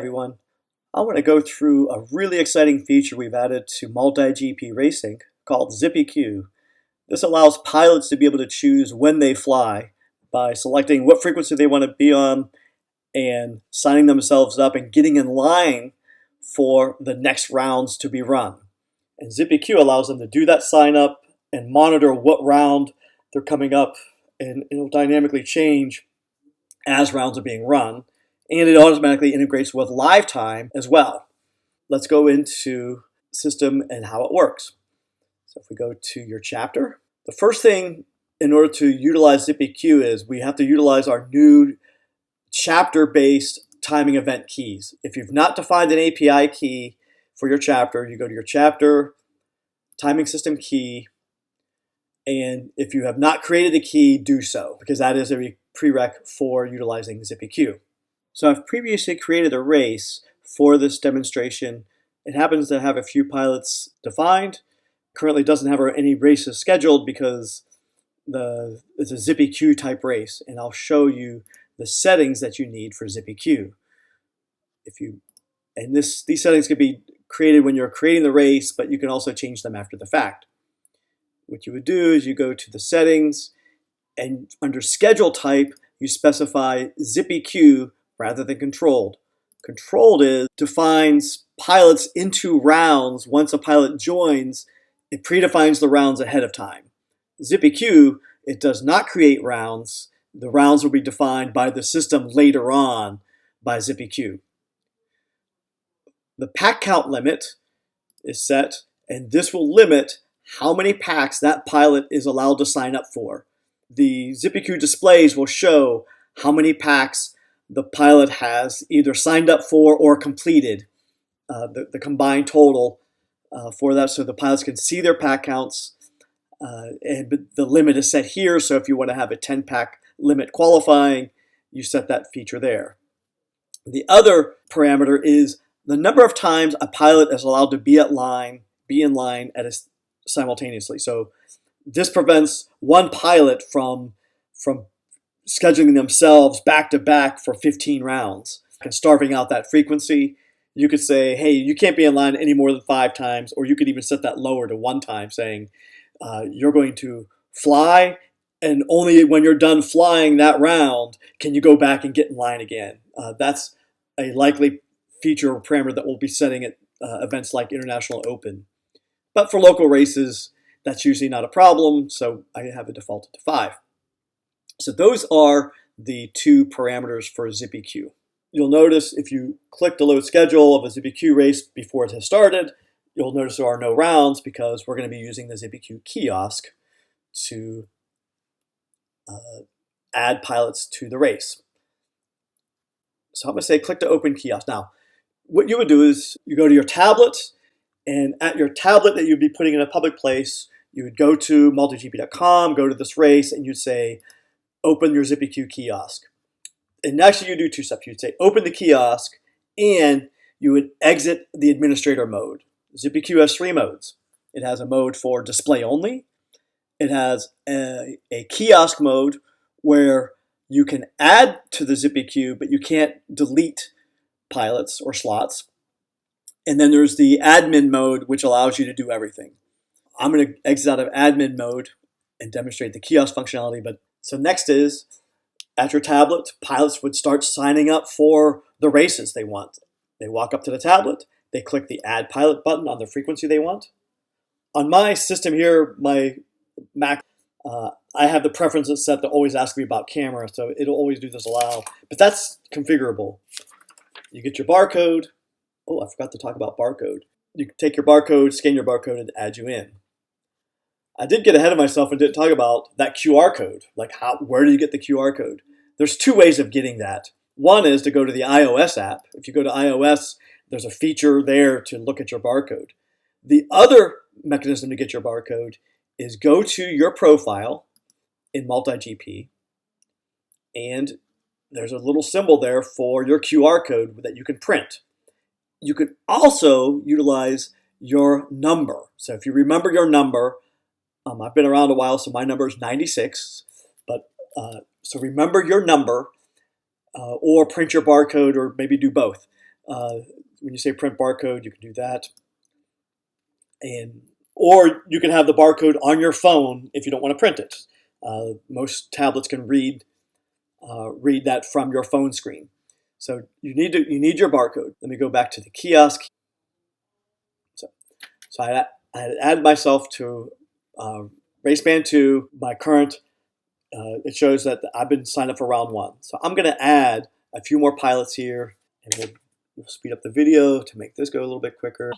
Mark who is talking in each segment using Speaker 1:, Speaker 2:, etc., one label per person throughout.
Speaker 1: everyone. I want to go through a really exciting feature we've added to MultiGP racing called ZippyQ. This allows pilots to be able to choose when they fly by selecting what frequency they want to be on and signing themselves up and getting in line for the next rounds to be run. And ZippyQ allows them to do that sign up and monitor what round they're coming up, and it'll dynamically change as rounds are being run. And it automatically integrates with live time as well. Let's go into system and how it works. So if we go to your chapter, the first thing in order to utilize ZippyQ is we have to utilize our new chapter-based timing event keys. If you've not defined an API key for your chapter, you go to your chapter, timing system key, and if you have not created a key, do so, because that is a prereq for utilizing ZippyQ. So I've previously created a race for this demonstration. It happens to have a few pilots defined. Currently doesn't have any races scheduled because it's a ZippyQ type race, and I'll show you the settings that you need for ZippyQ. These settings can be created when you're creating the race, but you can also change them after the fact. What you would do is you go to the settings, and under schedule type, you specify ZippyQ rather than controlled. Controlled defines pilots into rounds. Once a pilot joins, it predefines the rounds ahead of time. ZippyQ, it does not create rounds. The rounds will be defined by the system later on by ZippyQ. The pack count limit is set, and this will limit how many packs that pilot is allowed to sign up for. The ZippyQ displays will show how many packs the pilot has either signed up for or completed, the combined total for that, so the pilots can see their pack counts. And the limit is set here, so if you want to have a 10-pack limit qualifying, you set that feature there. The other parameter is the number of times a pilot is allowed to be in line simultaneously. So this prevents one pilot from scheduling themselves back to back for 15 rounds and starving out that frequency. You could say, hey, you can't be in line any more than 5 times, or you could even set that lower to 1 time, saying you're going to fly, and only when you're done flying that round can you go back and get in line again. That's a likely feature or parameter that we'll be setting at events like International Open. But for local races, that's usually not a problem, so I have it defaulted to 5. So those are the 2 parameters for ZippyQ. You'll notice if you click the load schedule of a ZippyQ race before it has started, you'll notice there are no rounds because we're going to be using the ZippyQ kiosk to add pilots to the race. So I'm going to say click to open kiosk. Now, what you would do is you go to your tablet, and at your tablet that you'd be putting in a public place, you would go to multigp.com, go to this race, and you'd say, open your ZippyQ kiosk. And actually you do 2 steps. You'd say open the kiosk, and you would exit the administrator mode. ZippyQ has 3 modes. It has a mode for display only. It has a kiosk mode where you can add to the ZippyQ, but you can't delete pilots or slots. And then there's the admin mode, which allows you to do everything. I'm going to exit out of admin mode and demonstrate the kiosk functionality. So next is, at your tablet, pilots would start signing up for the races they want. They walk up to the tablet, they click the Add Pilot button on the frequency they want. On my system here, my Mac, I have the preferences set to always ask me about camera, so it'll always do this allow, but that's configurable. You get your barcode. Oh, I forgot to talk about barcode. You can take your barcode, scan your barcode, and add you in. I did get ahead of myself and didn't talk about that QR code. Like, where do you get the QR code? There's 2 ways of getting that. One is to go to the iOS app. If you go to iOS, there's a feature there to look at your barcode. The other mechanism to get your barcode is go to your profile in MultiGP, and there's a little symbol there for your QR code that you can print. You can also utilize your number. So if you remember your number, I've been around a while, so my number is 96. So remember your number, or print your barcode, or maybe do both. When you say print barcode, you can do that. Or you can have the barcode on your phone if you don't want to print it. Most tablets can read that from your phone screen. So you need your barcode. Let me go back to the kiosk. So I added myself to Race Band 2. My current, it shows that I've been signed up for round 1. So I'm going to add a few more pilots here, and we'll speed up the video to make this go a little bit quicker.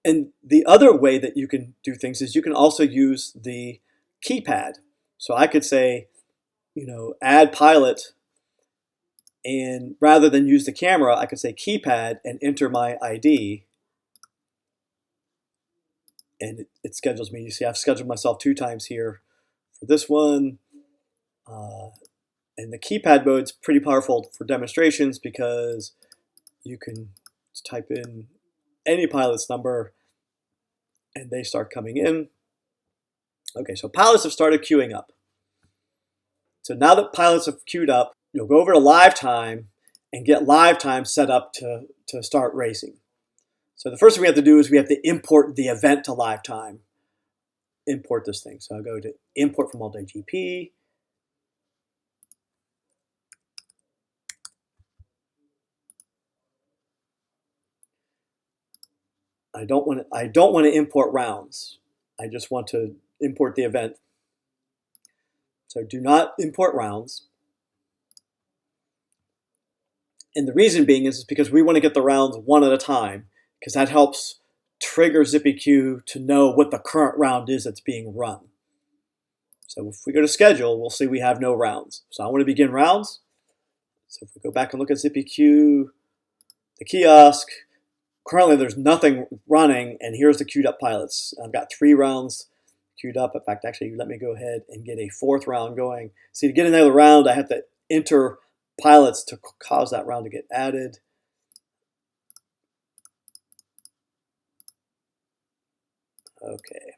Speaker 1: And the other way that you can do things is you can also use the keypad. So I could say, add pilot, and rather than use the camera, I could say keypad and enter my ID. And it schedules me. You see, I've scheduled myself 2 times here for this one. And the keypad mode's pretty powerful for demonstrations because you can type in any pilot's number and they start coming in. Okay, so pilots have started queuing up. So now that pilots have queued up, you'll go over to live time and get live time set up to start racing. So the first thing we have to do is we have to import the event to live time. Import this thing. So I'll go to import from MultiGP. I don't want to import rounds. I just want to import the event. So do not import rounds. And the reason being is because we want to get the rounds one at a time, because that helps trigger ZippyQ to know what the current round is that's being run. So if we go to schedule, we'll see we have no rounds. So I want to begin rounds. So if we go back and look at ZippyQ, the kiosk, currently there's nothing running, and here's the queued up pilots. I've got 3 rounds queued up. In fact, actually, let me go ahead and get a 4th round going. See, to get another round, I have to enter pilots to cause that round to get added. Okay.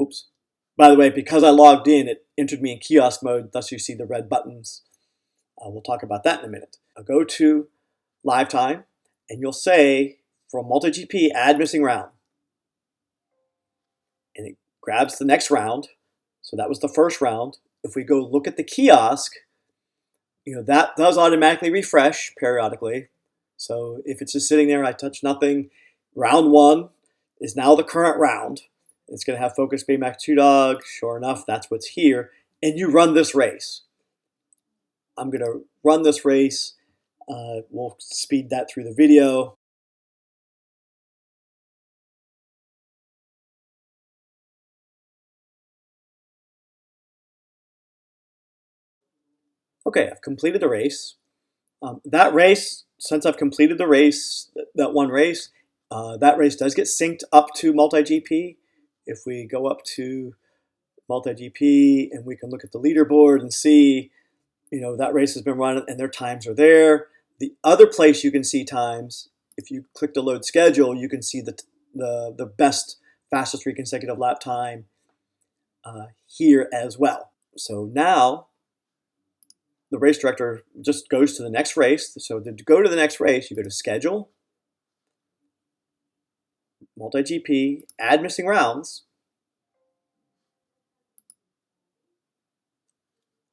Speaker 1: Oops. By the way, because I logged in, it entered me in kiosk mode, thus you see the red buttons. We'll talk about that in a minute. I'll go to live time, and you'll say, from MultiGP, add missing round. And it grabs the next round. So that was the first round. If we go look at the kiosk, that does automatically refresh periodically. So if it's just sitting there, I touch nothing, round 1 is now the current round. It's going to have focus Baymax 2 dog. Sure enough, that's what's here. And you run this race. I'm going to run this race. We'll speed that through the video. Okay, I've completed the race. That race, since I've completed the race, that one race, that race does get synced up to MultiGP. If we go up to MultiGP and we can look at the leaderboard and see, that race has been run and their times are there. The other place you can see times, if you click to load schedule, you can see the best, fastest 3 consecutive lap time here as well. So now the race director just goes to the next race. So to go to the next race, you go to schedule, MultiGP, add missing rounds.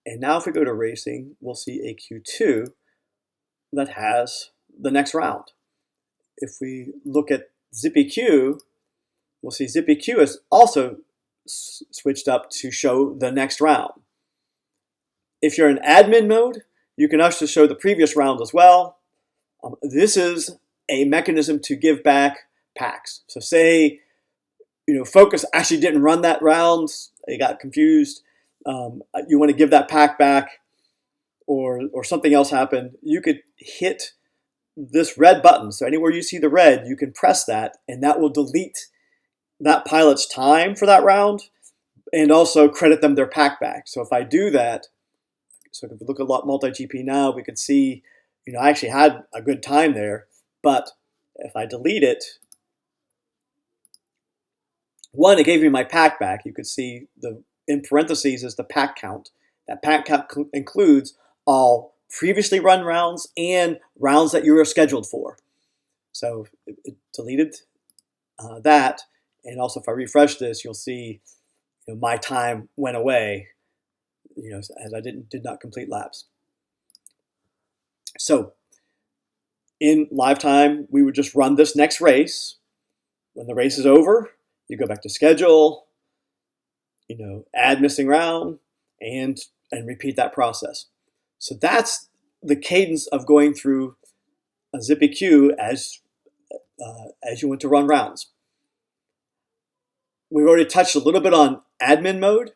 Speaker 1: And now if we go to racing, we'll see a Q2 that has the next round. If we look at ZippyQ, we'll see ZippyQ is also switched up to show the next round. If you're in admin mode, you can also show the previous round as well. This is a mechanism to give back packs. So say, Focus actually didn't run that round, they got confused. You want to give that pack back, or something else happened, you could hit this red button. So anywhere you see the red, you can press that, and that will delete that pilot's time for that round and also credit them their pack back. So if I do that, so if we look at MultiGP now, we could see, I actually had a good time there, but if I delete it, One, it gave me my pack back. You could see in parentheses is the pack count. That pack count includes all previously run rounds and rounds that you were scheduled for. So it deleted that. And also, if I refresh this, you'll see my time went away, as I did not complete laps. So in live time, we would just run this next race. When the race is over, you go back to schedule, add missing round, and repeat that process. So that's the cadence of going through a ZippyQ as you want to run rounds. We've already touched a little bit on admin mode.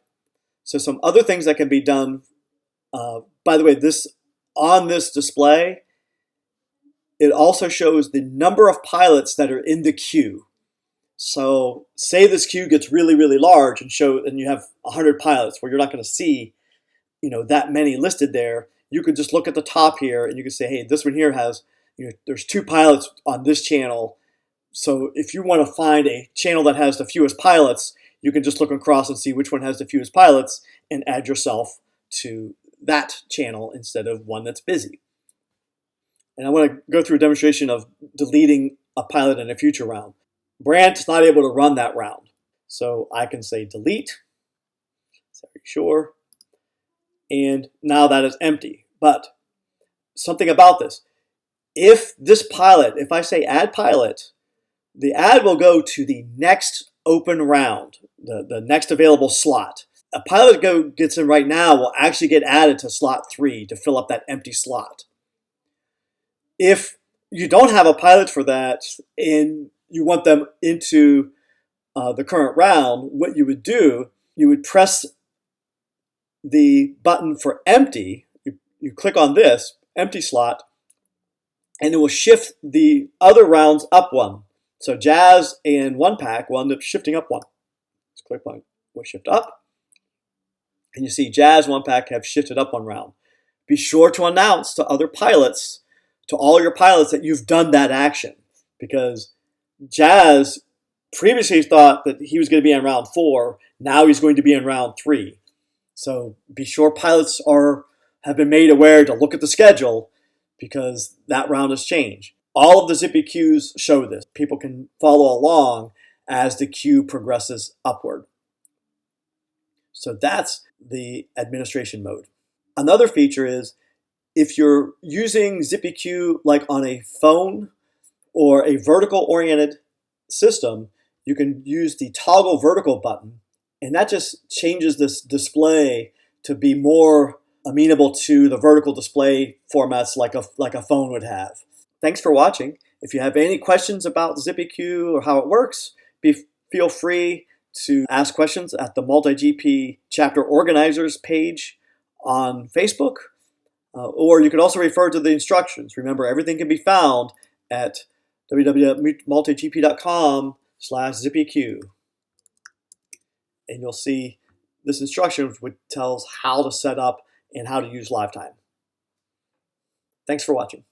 Speaker 1: So some other things that can be done. By the way, on this display, it also shows the number of pilots that are in the queue. So say this queue gets really, really large and you have 100 pilots where you're not going to see that many listed there. You could just look at the top here and you can say, hey, this one here has, there's 2 pilots on this channel. So if you want to find a channel that has the fewest pilots, you can just look across and see which one has the fewest pilots and add yourself to that channel instead of one that's busy. And I want to go through a demonstration of deleting a pilot in a future round. Brandt's not able to run that round. So I can say delete. So are you sure? And now that is empty. But something about this. If I say add pilot, the ad will go to the next open round, the next available slot. A pilot that gets in right now will actually get added to slot 3 to fill up that empty slot. If you don't have a pilot for that and you want them into the current round, what you would do, you would press the button for empty. You click on this, empty slot, and it will shift the other rounds up one. So Jazz and one pack will end up shifting up one. Let's click on will shift up. And you see Jazz, one pack have shifted up one round. Be sure to announce to other pilots, to all your pilots, that you've done that action. Because Jazz previously thought that he was going to be in round 4. Now he's going to be in round 3. So be sure pilots have been made aware to look at the schedule because that round has changed. All of the ZippyQs show this. People can follow along as the queue progresses upward. So that's the administration mode. Another feature is if you're using ZippyQ like on a phone or a vertical oriented system, you can use the toggle vertical button, and that just changes this display to be more amenable to the vertical display formats like a phone would have. Thanks for watching. If you have any questions about ZippyQ or how it works, feel free to ask questions at the MultiGP chapter organizers page on Facebook, or you can also refer to the instructions. Remember, everything can be found at www.multigp.com/ZippyQ. And you'll see this instruction which tells how to set up and how to use live time. Thanks for watching.